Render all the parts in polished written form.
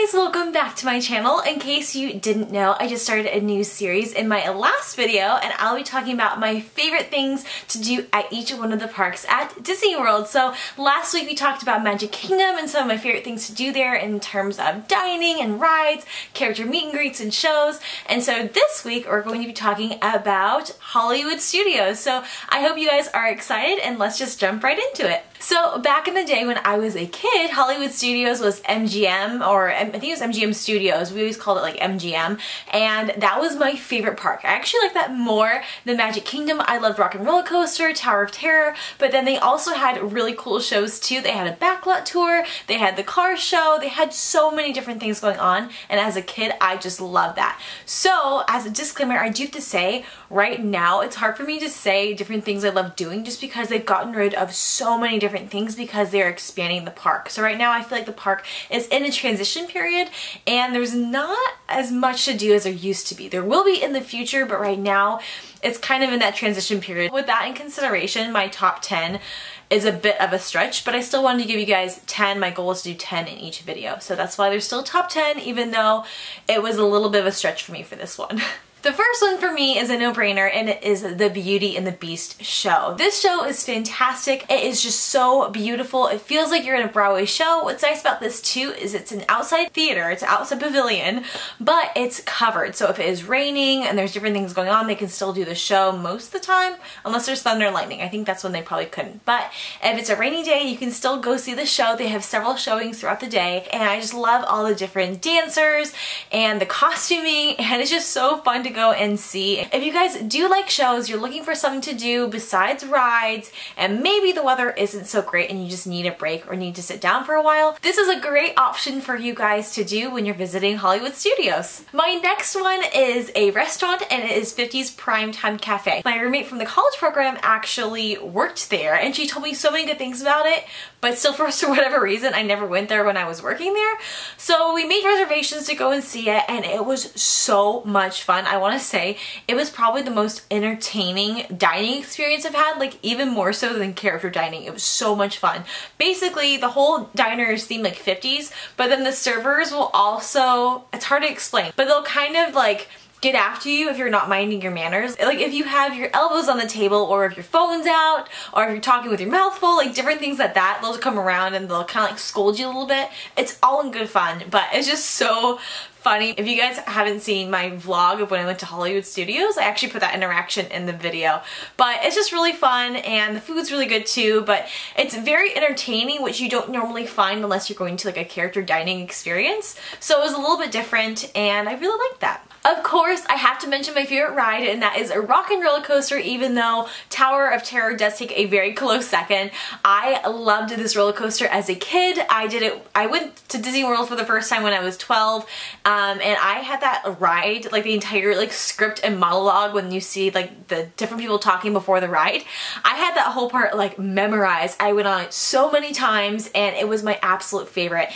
guys, welcome back to my channel. In case you didn't know, I just started a new series in my last video and I'll be talking about my favorite things to do at each one of the parks at Disney World. So last week we talked about Magic Kingdom and some of my favorite things to do there in terms of dining and rides, character meet and greets and shows. And so this week we're going to be talking about Hollywood Studios. So I hope you guys are excited and let's just jump right into it. So back in the day when I was a kid, Hollywood Studios was MGM, or I think it was MGM Studios. We always called it like MGM, and that was my favorite park. I actually like that more than Magic Kingdom. I loved Rock and Roller Coaster, Tower of Terror, but then they also had really cool shows too. They had a backlot tour, they had the car show, they had so many different things going on, and as a kid I just loved that. So as a disclaimer, I do have to say right now it's hard for me to say different things I love doing just because they've gotten rid of so many different things because they're expanding the park. So right now I feel like the park is in a transition period and there's not as much to do as there used to be. There will be in the future, but right now it's kind of in that transition period. With that in consideration, my top 10 is a bit of a stretch, but I still wanted to give you guys 10. My goal is to do 10 in each video. So that's why there's still top 10, even though it was a little bit of a stretch for me for this one. The first one for me is a no-brainer, and it is the Beauty and the Beast show. This show is fantastic. It is just so beautiful. It feels like you're in a Broadway show. What's nice about this too is it's an outside theater, it's an outside pavilion, but it's covered. So if it is raining and there's different things going on, they can still do the show most of the time, unless there's thunder and lightning. I think that's when they probably couldn't. But if it's a rainy day, you can still go see the show. They have several showings throughout the day, and I just love all the different dancers and the costuming, and it's just so fun to go and see. If you guys do like shows, you're looking for something to do besides rides, and maybe the weather isn't so great and you just need a break or need to sit down for a while, this is a great option for you guys to do when you're visiting Hollywood Studios. My next one is a restaurant, and it is 50's Primetime Cafe. My roommate from the college program actually worked there and she told me so many good things about it, but still for whatever reason I never went there when I was working there. So we made reservations to go and see it, and it was so much fun. I want to say it was probably the most entertaining dining experience I've had, like even more so than character dining. It was so much fun. Basically the whole diner is themed like 50s, but then the servers will also, it's hard to explain, but they'll kind of like get after you if you're not minding your manners. Like if you have your elbows on the table, or if your phone's out, or if you're talking with your mouth full, like different things like that, they'll come around and they'll kind of like scold you a little bit. It's all in good fun, but it's just so funny. If you guys haven't seen my vlog of when I went to Hollywood Studios, I actually put that interaction in the video. But it's just really fun, and the food's really good too, but it's very entertaining, which you don't normally find unless you're going to like a character dining experience. So it was a little bit different, and I really liked that. Of course, I have to mention my favorite ride, and that is a Rock and Roller Coaster, even though Tower of Terror does take a very close second. I loved this roller coaster as a kid. I went to Disney World for the first time when I was 12, and I had that ride, like the entire like script and monologue when you see like the different people talking before the ride. I had that whole part like memorized. I went on it so many times, and it was my absolute favorite.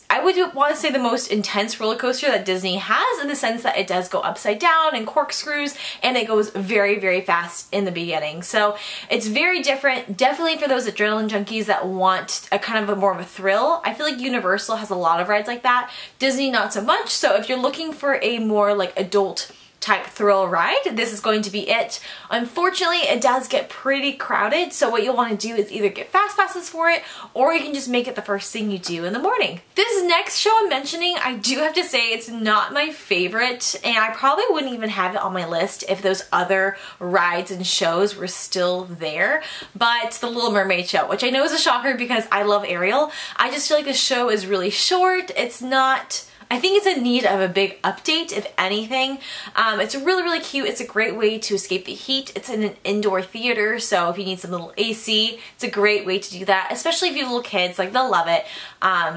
I would want to say the most intense roller coaster that Disney has, in the sense that it does go upside down and corkscrews, and it goes very, very fast in the beginning. So it's very different, definitely for those adrenaline junkies that want a kind of a more of a thrill. I feel like Universal has a lot of rides like that, Disney not so much. So if you're looking for a more like adult type thrill ride, this is going to be it. Unfortunately, it does get pretty crowded, so what you'll want to do is either get fast passes for it, or you can just make it the first thing you do in the morning. This next show I'm mentioning, I do have to say it's not my favorite, and I probably wouldn't even have it on my list if those other rides and shows were still there, but the Little Mermaid show, which I know is a shocker because I love Ariel. I just feel like the show is really short. It's not, I think it's in need of a big update, if anything. It's really, really cute. It's a great way to escape the heat. It's in an indoor theater, so if you need some little AC, it's a great way to do that, especially if you have little kids, like they'll love it.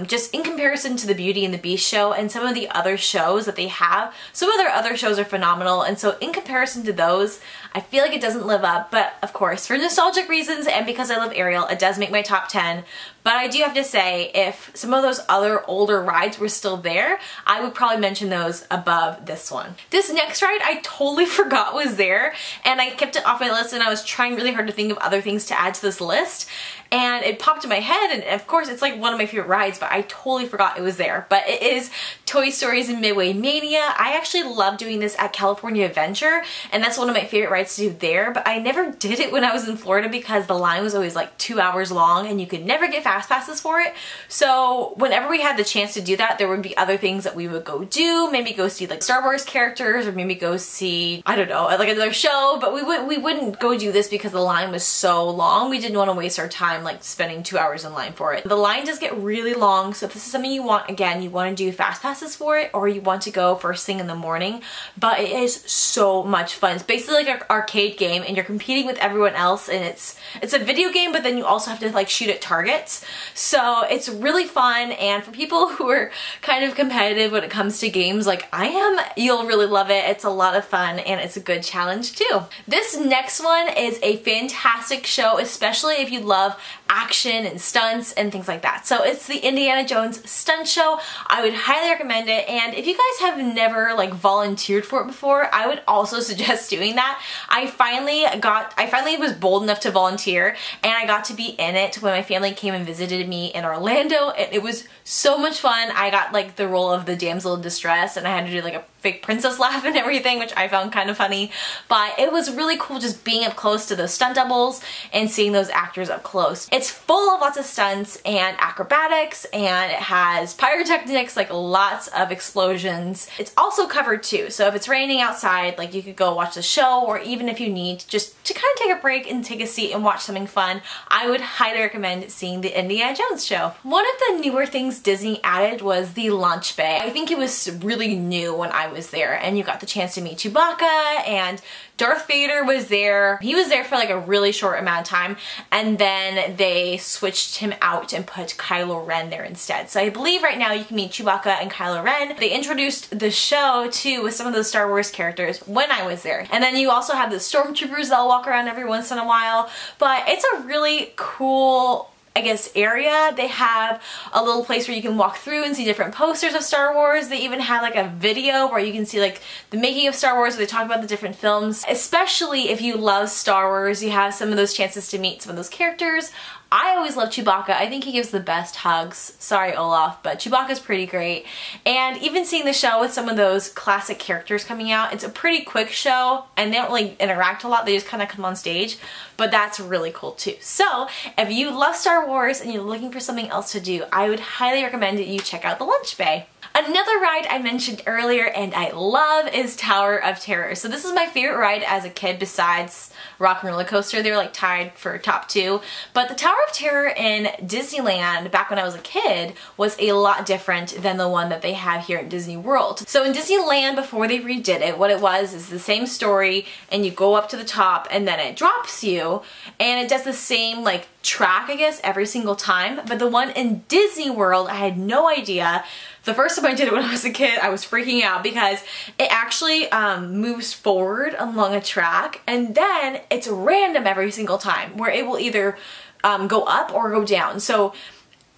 Just in comparison to the Beauty and the Beast show and some of the other shows that they have, some of their other shows are phenomenal, and so in comparison to those, I feel like it doesn't live up, but of course, for nostalgic reasons and because I love Ariel, it does make my top 10. But I do have to say, if some of those other older rides were still there, there, I would probably mention those above this one. This next ride I totally forgot was there, and I kept it off my list, and I was trying really hard to think of other things to add to this list, and it popped in my head, and of course it's like one of my favorite rides, but I totally forgot it was there. But it is Toy Story's Midway Mania. I actually love doing this at California Adventure, and that's one of my favorite rides to do there, but I never did it when I was in Florida because the line was always like 2 hours long and you could never get fast passes for it. So whenever we had the chance to do that, there would be other things that we would go do, maybe go see like Star Wars characters, or maybe go see, I don't know, like another show, but we wouldn't go do this because the line was so long. We didn't want to waste our time like spending 2 hours in line for it. The line does get really long, so if this is something you want, again, you want to do fast passes for it, or you want to go first thing in the morning, but it is so much fun. It's basically like an arcade game, and you're competing with everyone else, and it's a video game, but then you also have to like shoot at targets. So it's really fun, and for people who are kind of competitive when it comes to games like I am, you'll really love it. It's a lot of fun, and it's a good challenge too. This next one is a fantastic show, especially if you love action and stunts and things like that. So it's the Indiana Jones stunt show. I would highly recommend it, and if you guys have never like volunteered for it before, I would also suggest doing that. I finally was bold enough to volunteer, and I got to be in it when my family came and visited me in Orlando, and it was so much fun. I got like the role of the damsel in distress, and I had to do like a fake princess laugh and everything, which I found kind of funny, but it was really cool just being up close to those stunt doubles and seeing those actors up close. It's full of lots of stunts and acrobatics, and it has pyrotechnics, like lots of explosions. It's also covered too, so if it's raining outside, like you could go watch the show, or even if you need just to kind of take a break and take a seat and watch something fun, I would highly recommend seeing the Indiana Jones show. One of the newer things Disney added was the lunch bay. I think it was really new when I was there, and you got the chance to meet Chewbacca, and Darth Vader was there. He was there for like a really short amount of time, and then they switched him out and put Kylo Ren there instead. So I believe right now you can meet Chewbacca and Kylo Ren. They introduced the show too with some of those Star Wars characters when I was there. And then you also have the stormtroopers that'll walk around every once in a while, but it's a really cool, I guess, area. They have a little place where you can walk through and see different posters of Star Wars. They even have like a video where you can see like the making of Star Wars, where they talk about the different films. Especially if you love Star Wars, you have some of those chances to meet some of those characters. I always love Chewbacca. I think he gives the best hugs. Sorry, Olaf, but Chewbacca's pretty great. And even seeing the show with some of those classic characters coming out, it's a pretty quick show, and they don't really interact a lot. They just kind of come on stage, but that's really cool too. So if you love Star Wars and you're looking for something else to do, I would highly recommend that you check out the lunch bay. Another ride I mentioned earlier and I love is Tower of Terror. So this is my favorite ride as a kid besides Rock and Roller Coaster. They were like tied for top two. But the Tower of Terror in Disneyland back when I was a kid was a lot different than the one that they have here at Disney World. So in Disneyland, before they redid it, what it was is the same story, and you go up to the top and then it drops you, and it does the same like track, I guess, every single time. But the one in Disney World, I had no idea. The first time I did it when I was a kid, I was freaking out because it actually moves forward along a track, and then it's random every single time, where it will either go up or go down. So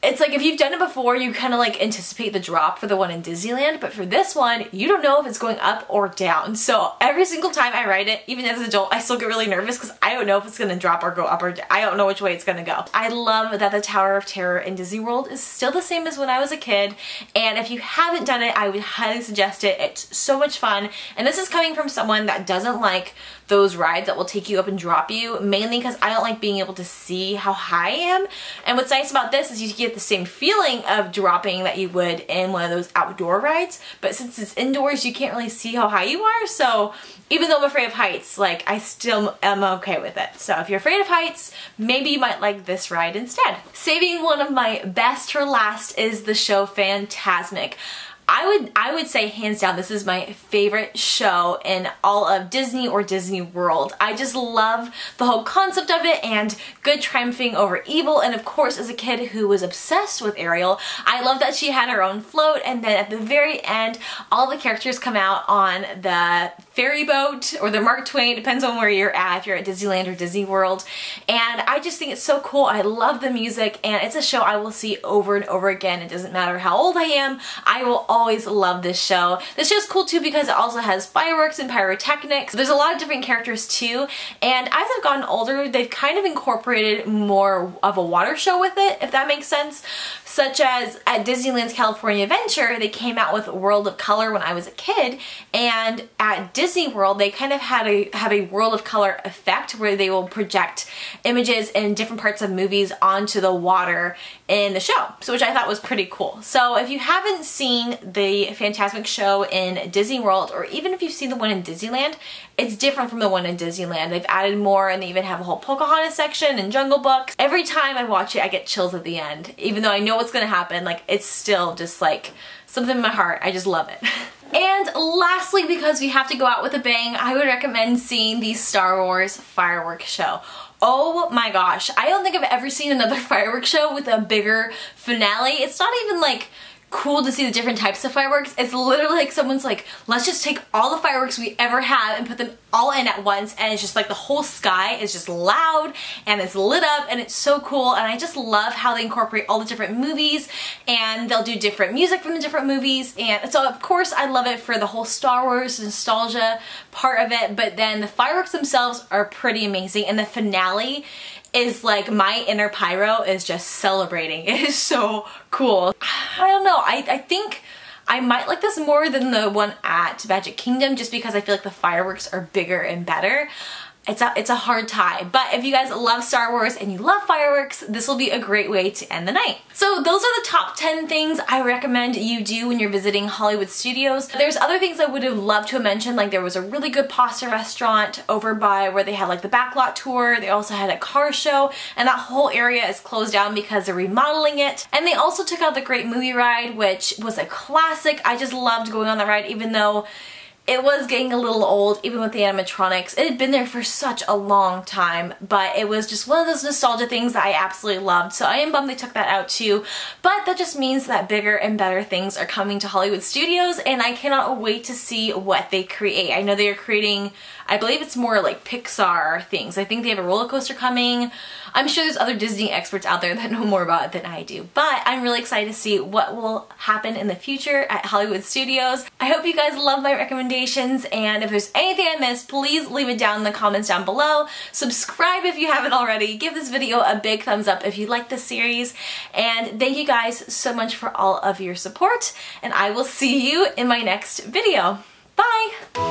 it's like if you've done it before, you kind of like anticipate the drop for the one in Disneyland, but for this one, you don't know if it's going up or down. So every single time I ride it, even as an adult, I still get really nervous because I don't know if it's going to drop or go up or down. I don't know which way it's going to go. I love that the Tower of Terror in Disney World is still the same as when I was a kid, and if you haven't done it, I would highly suggest it. It's so much fun, and this is coming from someone that doesn't like those rides that will take you up and drop you, mainly because I don't like being able to see how high I am. And what's nice about this is you get the same feeling of dropping that you would in one of those outdoor rides, but since it's indoors, you can't really see how high you are. So even though I'm afraid of heights, like I still am okay with it. So if you're afraid of heights, maybe you might like this ride instead. Saving one of my best for last is the show Fantasmic. I would say hands down this is my favorite show in all of Disney or Disney World. I just love the whole concept of it and good triumphing over evil, and of course as a kid who was obsessed with Ariel, I love that she had her own float, and then at the very end all the characters come out on the ferry boat or the Mark Twain, depends on where you're at, if you're at Disneyland or Disney World, and I just think it's so cool. I love the music, and it's a show I will see over and over again. It doesn't matter how old I am, I will always loved this show. This show's cool too because it also has fireworks and pyrotechnics. There's a lot of different characters too, and as I've gotten older, they've kind of incorporated more of a water show with it, if that makes sense. Such as at Disneyland's California Adventure, they came out with World of Color when I was a kid, and at Disney World, they kind of have a World of Color effect where they will project images in different parts of movies onto the water in the show, so which I thought was pretty cool. So if you haven't seen the Fantasmic show in Disney World, or even if you've seen the one in Disneyland, it's different from the one in Disneyland. They've added more, and they even have a whole Pocahontas section and Jungle Book. Every time I watch it, I get chills at the end. Even though I know what's gonna happen, like, it's still just like something in my heart. I just love it. And lastly, because we have to go out with a bang, I would recommend seeing the Star Wars fireworks show. Oh my gosh, I don't think I've ever seen another fireworks show with a bigger finale. It's not even like cool to see the different types of fireworks. It's literally like someone's like, let's just take all the fireworks we ever have and put them all in at once, and it's just like the whole sky is just loud and it's lit up and it's so cool. And I just love how they incorporate all the different movies, and they'll do different music from the different movies. And so of course I love it for the whole Star Wars nostalgia part of it, but then the fireworks themselves are pretty amazing, and the finale is like my inner pyro is just celebrating. It is so cool. I don't know, I think I might like this more than the one at Magic Kingdom just because I feel like the fireworks are bigger and better. It's a hard tie, but if you guys love Star Wars and you love fireworks, this will be a great way to end the night. So those are the top 10 things I recommend you do when you're visiting Hollywood Studios. There's other things I would have loved to have mentioned, like there was a really good pasta restaurant over by where they had like the backlot tour. They also had a car show, and that whole area is closed down because they're remodeling it. And they also took out the Great Movie Ride, which was a classic. I just loved going on that ride, even though it was getting a little old, even with the animatronics. It had been there for such a long time, but it was just one of those nostalgia things that I absolutely loved. So I am bummed they took that out too, but that just means that bigger and better things are coming to Hollywood Studios, and I cannot wait to see what they create. I know they are creating, I believe it's more like Pixar things. I think they have a roller coaster coming. I'm sure there's other Disney experts out there that know more about it than I do, but I'm really excited to see what will happen in the future at Hollywood Studios. I hope you guys love my recommendations, and if there's anything I missed, please leave it down in the comments down below. Subscribe if you haven't already. Give this video a big thumbs up if you like this series, and thank you guys so much for all of your support, and I will see you in my next video. Bye!